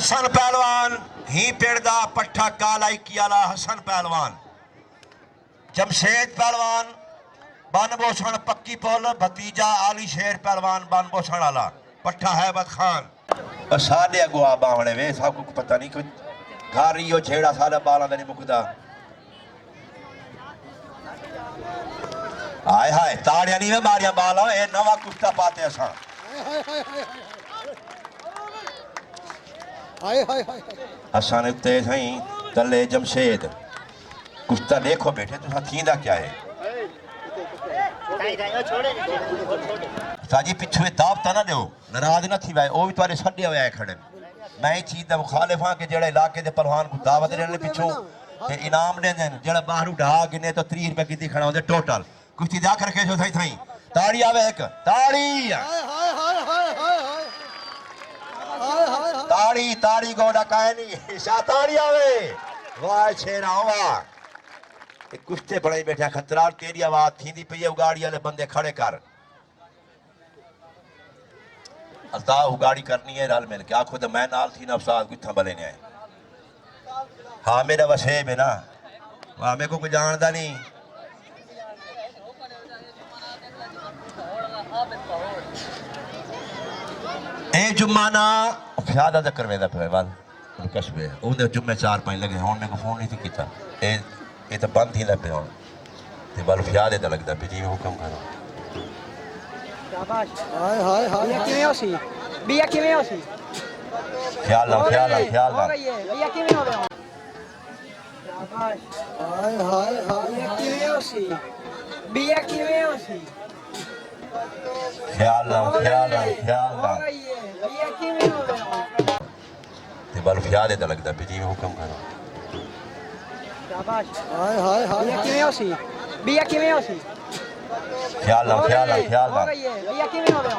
हसन पहलवान ही पेड़ दा पट्ठा कालाई कियाला हसन पहलवान जमशेद पहलवान बनबोसण पक्की पुल भतीजा आली शेर पहलवान बनबोसण वाला पट्ठा हैबत खान साढ़े अगुआ बावणे वे सब कुछ पता नहीं कुछ घर ही छेड़ा सारा बाला नहीं मुकदा हाय हाय ताड़ियां नहीं में मारिया बाला ये नवा कुश्ता पाते असा असा ने उत्ते सही तले जमशेद कुश्ता देखो बेटे तुसा थींदा क्या है साजी पिछू दावता ना दो नाराज ना थी वो भी तुम्हारे सड़े हुए आए खड़े मैं ही चीज का मुखालिफ हाँ कि जेड़े इलाके के पहलवान को दावत देने पिछू ते इनाम देंगे जेड़ा बाहर ढा गिने तो 30 रुपए की खड़ा होते टोटल कुछ दाख रखे सो सही थई ताड़ी आवे एक ताड़ी ताड़ी ताड़ी गोडा काहे नहीं सा ताड़ी आवे वाह शेरा वाह कुश्ते बड़े बैठा खतरा तेरी आवाज थी पई है गाड़ी वाले बंदे खड़े कर अल्ताह गाड़ी करनी है नाल मिल के आखो तो मैं नाल थी ना उस्ताद किथा बले ने हाँ मेरा वसेब है ना वाह मेरे को कोई जानदा नहीं ए जुम्माना ख्याल दा करवेदा पे वाल कस्बे ओंदे जुम्मे 4-5 लगे हुन मेरे को फोन नहीं थी कीता ये तो बंद ही लगे हुन ते बल याद है लगदा भी जी हुक्म करो शाबाश हाय हाय हाय किवें होसी बिया किवें होसी ख्याल बिया किवें होवे शाबाश हाय हाय हाय किवें होसी बिया किवें होसी ख्याल बिया किवें होवे ते बल याद है लगदा भी जी हुक्म करो शाबाश हाय हाय हाय किवें होसी बिया किवें होसी ख्याल बिया किवें होवे